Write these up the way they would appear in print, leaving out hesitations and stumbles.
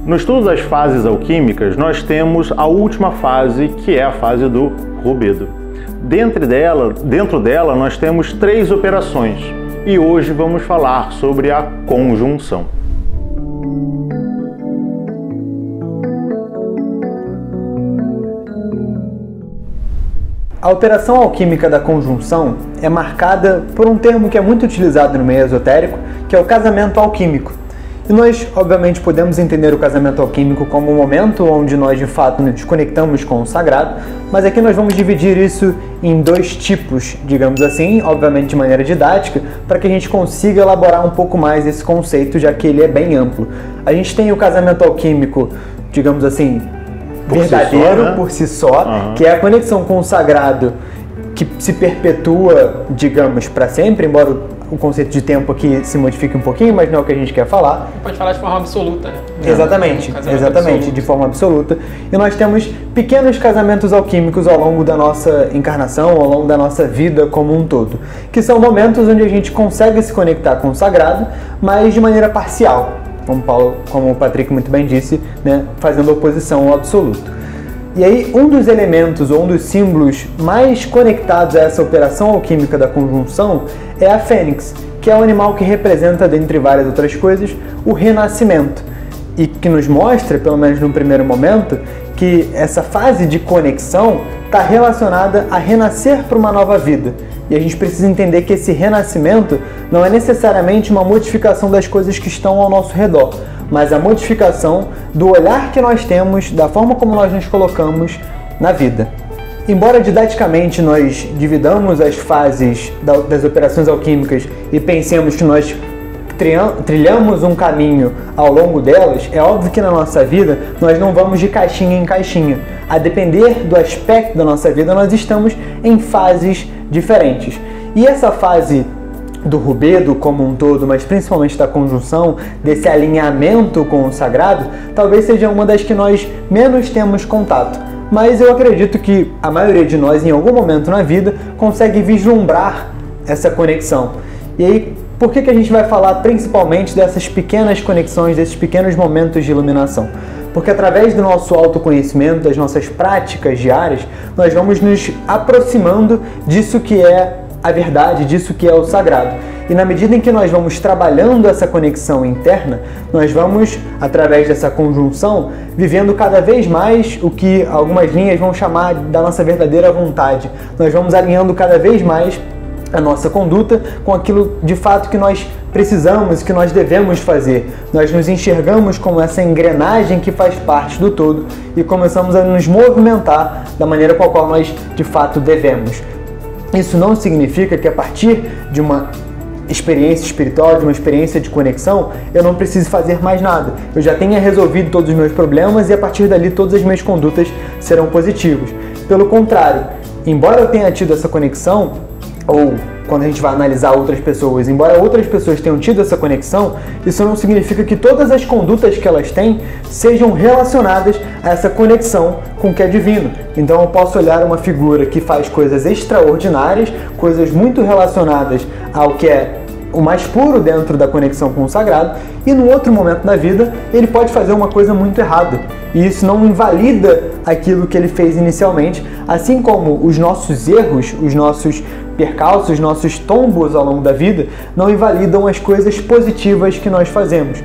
No estudo das fases alquímicas, nós temos a última fase, que é a fase do rubedo. Dentro dela, nós temos 3 operações e hoje vamos falar sobre a conjunção. A operação alquímica da conjunção é marcada por um termo que é muito utilizado no meio esotérico, que é o casamento alquímico. E nós, obviamente, podemos entender o casamento alquímico como um momento onde nós, de fato, nos conectamos com o sagrado, mas aqui nós vamos dividir isso em 2 tipos, digamos assim, obviamente de maneira didática, para que a gente consiga elaborar um pouco mais esse conceito, já que ele é bem amplo. A gente tem o casamento alquímico, digamos assim, verdadeiro por si só, que é a conexão com o sagrado que se perpetua, digamos, para sempre, embora o conceito de tempo aqui se modifique um pouquinho, mas não é o que a gente quer falar. Pode falar de forma absoluta, né? Exatamente, exatamente, de forma absoluta. E nós temos pequenos casamentos alquímicos ao longo da nossa encarnação, ao longo da nossa vida como um todo, que são momentos onde a gente consegue se conectar com o sagrado, mas de maneira parcial, como o Patrick muito bem disse, né, fazendo oposição ao absoluto. E aí, um dos elementos ou um dos símbolos mais conectados a essa operação alquímica da conjunção é a fênix, que é o animal que representa, dentre várias outras coisas, o renascimento. E que nos mostra, pelo menos no primeiro momento, que essa fase de conexão está relacionada a renascer para uma nova vida. E a gente precisa entender que esse renascimento não é necessariamente uma modificação das coisas que estão ao nosso redor, mas a modificação do olhar que nós temos, da forma como nós nos colocamos na vida. Embora didaticamente nós dividamos as fases das operações alquímicas e pensemos que nós trilhamos um caminho ao longo delas, é óbvio que na nossa vida nós não vamos de caixinha em caixinha. A depender do aspecto da nossa vida, nós estamos em fases diferentes. E essa fase do rubedo como um todo, mas principalmente da conjunção, desse alinhamento com o sagrado, talvez seja uma das que nós menos temos contato. Mas eu acredito que a maioria de nós, em algum momento na vida, consegue vislumbrar essa conexão. E aí, por que a gente vai falar principalmente dessas pequenas conexões, desses pequenos momentos de iluminação? Porque através do nosso autoconhecimento, das nossas práticas diárias, nós vamos nos aproximando disso que é a verdade, disso que é o sagrado. E na medida em que nós vamos trabalhando essa conexão interna, nós vamos, através dessa conjunção, vivendo cada vez mais o que algumas linhas vão chamar da nossa verdadeira vontade. Nós vamos alinhando cada vez mais a nossa conduta com aquilo de fato que nós precisamos, que nós devemos fazer. Nós nos enxergamos como essa engrenagem que faz parte do todo e começamos a nos movimentar da maneira com a qual nós de fato devemos. Isso não significa que a partir de uma experiência espiritual, de uma experiência de conexão, eu não preciso fazer mais nada. Eu já tenha resolvido todos os meus problemas e a partir dali todas as minhas condutas serão positivas. Pelo contrário, embora eu tenha tido essa conexão, ou quando a gente vai analisar outras pessoas, embora outras pessoas tenham tido essa conexão, isso não significa que todas as condutas que elas têm sejam relacionadas a essa conexão com o que é divino. Então eu posso olhar uma figura que faz coisas extraordinárias, coisas muito relacionadas ao que é o mais puro dentro da conexão com o sagrado, e no outro momento da vida ele pode fazer uma coisa muito errada. E isso não invalida aquilo que ele fez inicialmente, assim como os nossos erros, os nossos percalços, os nossos tombos ao longo da vida não invalidam as coisas positivas que nós fazemos.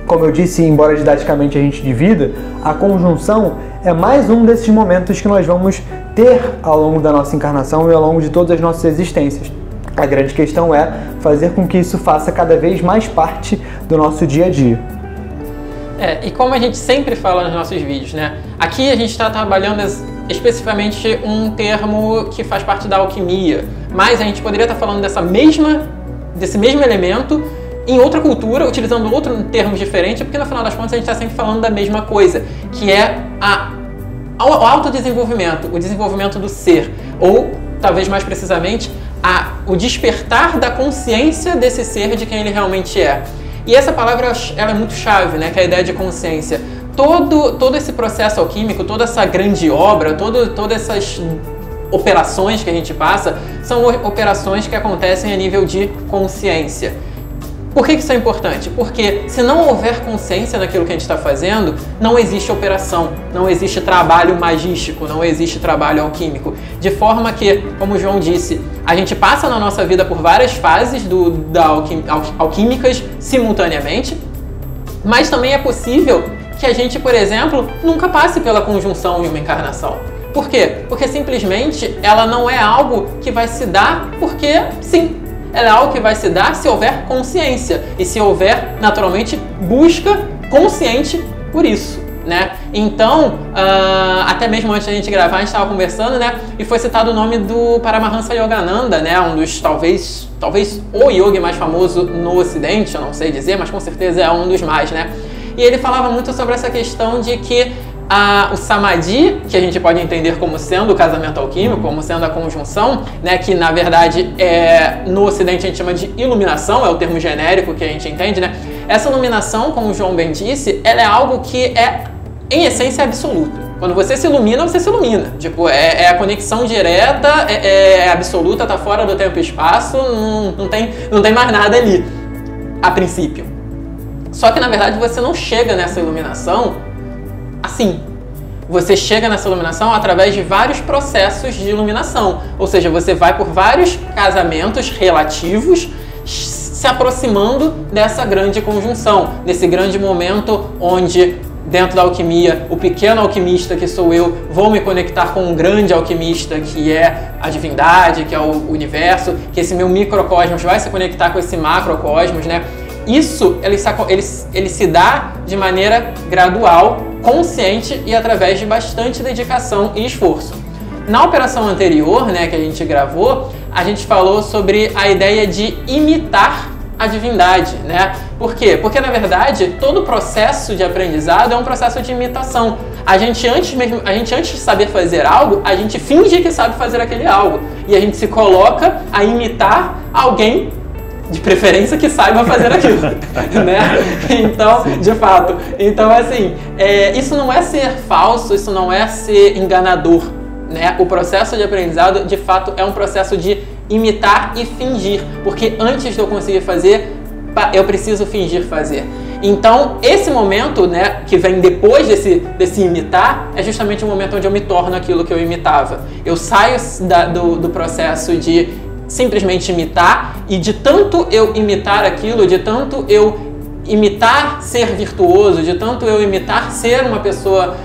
Como eu disse, embora didaticamente a gente divida, a conjunção é mais um desses momentos que nós vamos ter ao longo da nossa encarnação e ao longo de todas as nossas existências. A grande questão é fazer com que isso faça cada vez mais parte do nosso dia a dia. E como a gente sempre fala nos nossos vídeos, né? Aqui a gente está trabalhando especificamente um termo que faz parte da alquimia, mas a gente poderia estar falando desse mesmo elemento em outra cultura, utilizando outro termo diferente, porque no final das contas a gente está sempre falando da mesma coisa, que é o autodesenvolvimento, o desenvolvimento do ser, ou talvez mais precisamente, o despertar da consciência desse ser de quem ele realmente é. E essa palavra ela é muito chave, né? Que é a ideia de consciência. Todo esse processo alquímico, toda essa grande obra, todas essas operações que a gente passa, são operações que acontecem a nível de consciência. Por que isso é importante? Porque se não houver consciência naquilo que a gente está fazendo, não existe operação, não existe trabalho magístico, não existe trabalho alquímico. De forma que, como o João disse, a gente passa na nossa vida por várias fases alquímicas simultaneamente, mas também é possível que a gente, por exemplo, nunca passe pela conjunção em uma encarnação. Por quê? Porque simplesmente ela não é algo que vai se dar porque sim. Ela é algo que vai se dar se houver consciência e se houver, naturalmente, busca consciente por isso, né? Então, até mesmo antes da gente gravar, a gente estava conversando, né? E foi citado o nome do Paramahansa Yogananda, né? Um dos, talvez o yogi mais famoso no Ocidente, eu não sei dizer, mas com certeza é um dos mais, né? E ele falava muito sobre essa questão de que o samadhi, que a gente pode entender como sendo o casamento alquímico, como sendo a conjunção, né, que na verdade no Ocidente a gente chama de iluminação, é o termo genérico que a gente entende, né? Essa iluminação, como o João bem disse, ela é algo que é, em essência, absoluto. Quando você se ilumina, você se ilumina. Tipo, é a conexão direta, é absoluta, tá fora do tempo e espaço, não tem mais nada ali, a princípio. Só que, na verdade, você não chega nessa iluminação assim. Você chega nessa iluminação através de vários processos de iluminação. Ou seja, você vai por vários casamentos relativos se aproximando dessa grande conjunção, desse grande momento onde, dentro da alquimia, o pequeno alquimista que sou eu, vou me conectar com um grande alquimista que é a divindade, que é o universo, que esse meu microcosmos vai se conectar com esse macrocosmos, né? Isso ele se dá de maneira gradual, consciente e através de bastante dedicação e esforço. Na operação anterior, né, que a gente gravou, a gente falou sobre a ideia de imitar a divindade, né? Por quê? Porque, na verdade, todo processo de aprendizado é um processo de imitação. A gente antes de saber fazer algo, a gente finge que sabe fazer aquele algo. E a gente se coloca a imitar alguém, de preferência, que saiba fazer aquilo, né? Então, de fato. Então, assim, isso não é ser falso, isso não é ser enganador, né? O processo de aprendizado, de fato, é um processo de imitar e fingir, porque antes de eu conseguir fazer, eu preciso fingir fazer. Então, esse momento, né, que vem depois desse imitar, é justamente o momento onde eu me torno aquilo que eu imitava. Eu saio do processo de simplesmente imitar, e de tanto eu imitar aquilo, de tanto eu imitar ser virtuoso, de tanto eu imitar ser uma pessoa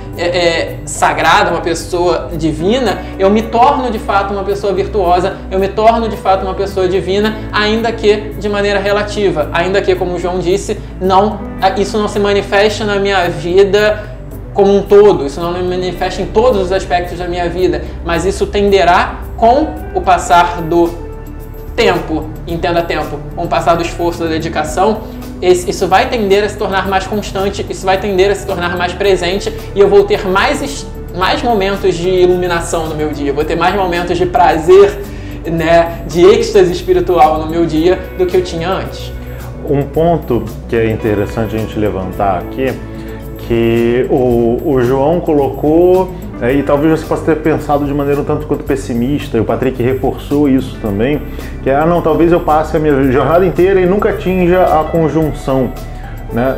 sagrada, uma pessoa divina, eu me torno de fato uma pessoa virtuosa, eu me torno de fato uma pessoa divina, ainda que de maneira relativa, ainda que, como o João disse, isso não se manifesta na minha vida como um todo, isso não me manifesta em todos os aspectos da minha vida, mas isso tenderá, com o passar do tempo, entenda tempo, com o passar do esforço, da dedicação, isso vai tender a se tornar mais constante, isso vai tender a se tornar mais presente, e eu vou ter mais momentos de iluminação no meu dia, vou ter mais momentos de prazer, né, de êxtase espiritual no meu dia do que eu tinha antes. Um ponto que é interessante a gente levantar aqui, que o João colocou, e talvez você possa ter pensado de maneira um tanto quanto pessimista, e o Patrick reforçou isso também, que não, talvez eu passe a minha jornada inteira e nunca atinja a conjunção, né?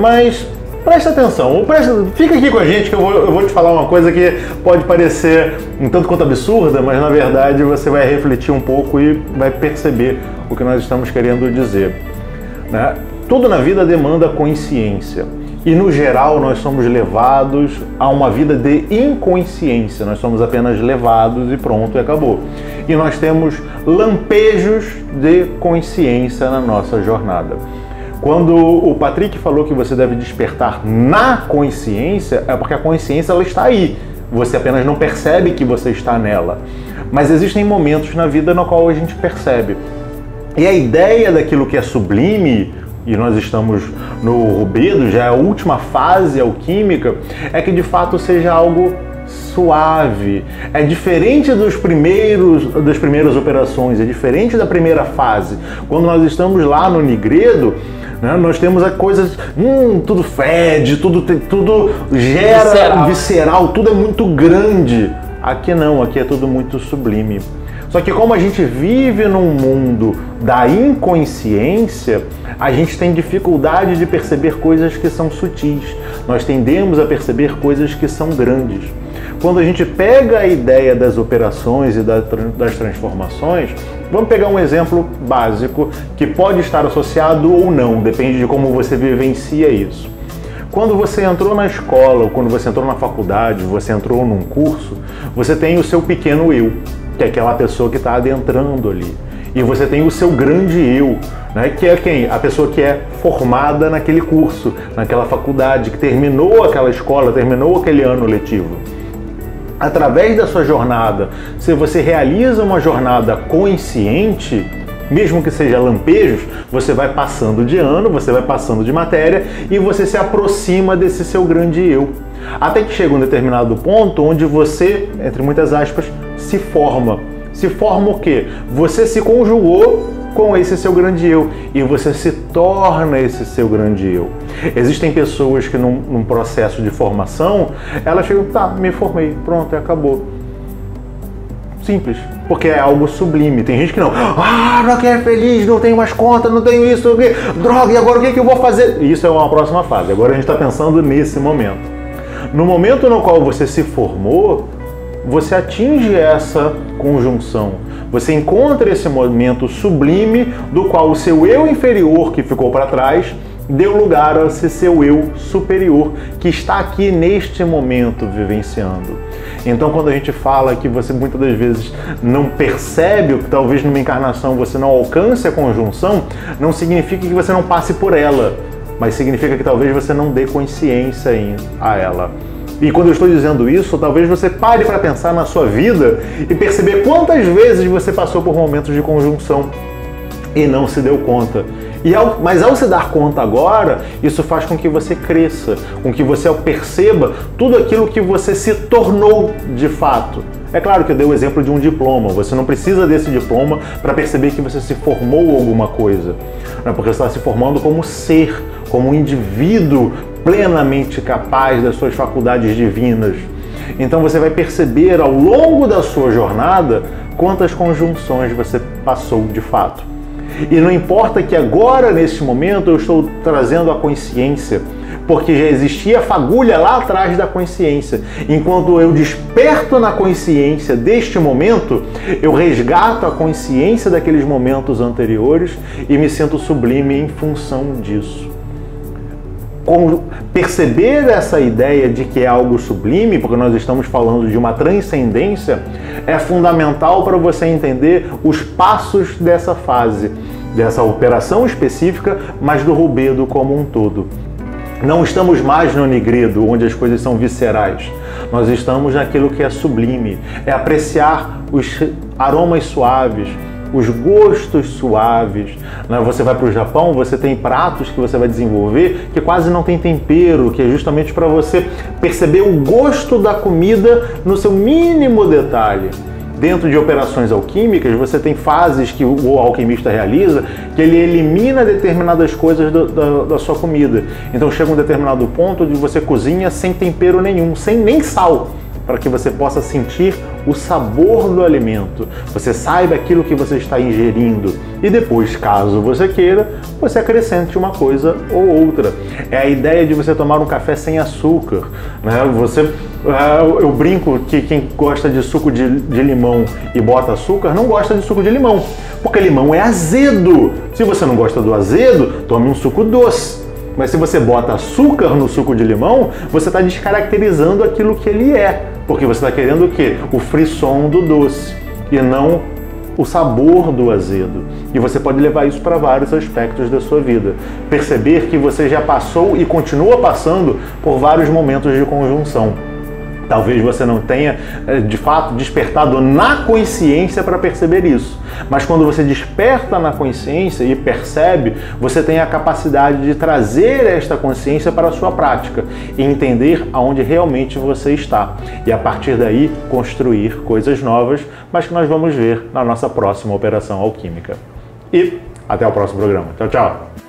Mas presta atenção, fica aqui com a gente que eu vou te falar uma coisa que pode parecer um tanto quanto absurda, mas na verdade você vai refletir um pouco e vai perceber o que nós estamos querendo dizer, né? Tudo na vida demanda consciência. E, no geral, nós somos levados a uma vida de inconsciência. Nós somos apenas levados e pronto, e acabou. E nós temos lampejos de consciência na nossa jornada. Quando o Patrick falou que você deve despertar na consciência, é porque a consciência ela está aí. Você apenas não percebe que você está nela. Mas existem momentos na vida no qual a gente percebe. E a ideia daquilo que é sublime, e nós estamos no rubedo, já é a última fase alquímica, é que de fato seja algo suave. É diferente das primeiras operações, é diferente da primeira fase. Quando nós estamos lá no nigredo, né, nós temos coisas, tudo fede, tudo gera visceral, tudo é muito grande. Aqui não, aqui é tudo muito sublime. Só que como a gente vive num mundo da inconsciência, a gente tem dificuldade de perceber coisas que são sutis. Nós tendemos a perceber coisas que são grandes. Quando a gente pega a ideia das operações e das transformações, vamos pegar um exemplo básico que pode estar associado ou não, depende de como você vivencia isso. Quando você entrou na escola, ou quando você entrou na faculdade, você entrou num curso, você tem o seu pequeno eu, que é aquela pessoa que está adentrando ali. E você tem o seu grande eu, né, que é quem? A pessoa que é formada naquele curso, naquela faculdade, que terminou aquela escola, terminou aquele ano letivo. Através da sua jornada, se você realiza uma jornada consciente, mesmo que seja lampejos, você vai passando de ano, você vai passando de matéria e você se aproxima desse seu grande eu. Até que chega um determinado ponto onde você, entre muitas aspas, se forma. Se forma o quê? Você se conjugou com esse seu grande eu e você se torna esse seu grande eu. Existem pessoas que num processo de formação, elas chegam, tá, me formei, pronto, acabou. Simples, porque é algo sublime. Tem gente que não, não quero feliz, não tenho mais conta, não tenho isso, droga, e agora o que eu vou fazer? Isso é uma próxima fase, agora a gente está pensando nesse momento. No momento no qual você se formou, você atinge essa conjunção, você encontra esse momento sublime do qual o seu eu inferior que ficou para trás deu lugar a esse seu eu superior que está aqui neste momento vivenciando. Então quando a gente fala que você muitas das vezes não percebe, ou que talvez numa encarnação você não alcance a conjunção, não significa que você não passe por ela, mas significa que talvez você não dê consciência a ela. E quando eu estou dizendo isso, talvez você pare para pensar na sua vida e perceber quantas vezes você passou por momentos de conjunção e não se deu conta. Mas ao se dar conta agora, isso faz com que você cresça, com que você perceba tudo aquilo que você se tornou de fato. É claro que eu dei o exemplo de um diploma, você não precisa desse diploma para perceber que você se formou alguma coisa, não é porque você está se formando como ser, como um indivíduo plenamente capaz das suas faculdades divinas. Então você vai perceber ao longo da sua jornada quantas conjunções você passou de fato. E não importa que agora, neste momento, eu estou trazendo a consciência, porque já existia a fagulha lá atrás da consciência. Enquanto eu desperto na consciência deste momento, eu resgato a consciência daqueles momentos anteriores e me sinto sublime em função disso. Perceber essa ideia de que é algo sublime, porque nós estamos falando de uma transcendência, é fundamental para você entender os passos dessa fase, dessa operação específica, mas do rubedo como um todo. Não estamos mais no nigredo, onde as coisas são viscerais. Nós estamos naquilo que é sublime, é apreciar os aromas suaves, os gostos suaves. Você vai para o Japão, você tem pratos que você vai desenvolver que quase não tem tempero, que é justamente para você perceber o gosto da comida no seu mínimo detalhe. Dentro de operações alquímicas, você tem fases que o alquimista realiza, que ele elimina determinadas coisas da sua comida. Então chega um determinado ponto onde você cozinha sem tempero nenhum, sem nem sal, para que você possa sentir o sabor do alimento, você saiba aquilo que você está ingerindo e depois, caso você queira, você acrescente uma coisa ou outra. É a ideia de você tomar um café sem açúcar, né? Eu brinco que quem gosta de suco de limão e bota açúcar não gosta de suco de limão, porque limão é azedo. Se você não gosta do azedo, tome um suco doce. Mas se você bota açúcar no suco de limão, você está descaracterizando aquilo que ele é. Porque você está querendo o quê? O frisson do doce e não o sabor do azedo. E você pode levar isso para vários aspectos da sua vida. Perceber que você já passou e continua passando por vários momentos de conjunção. Talvez você não tenha, de fato, despertado na consciência para perceber isso. Mas quando você desperta na consciência e percebe, você tem a capacidade de trazer esta consciência para a sua prática e entender aonde realmente você está. E a partir daí, construir coisas novas, mas que nós vamos ver na nossa próxima operação alquímica. E até o próximo programa. Tchau, tchau!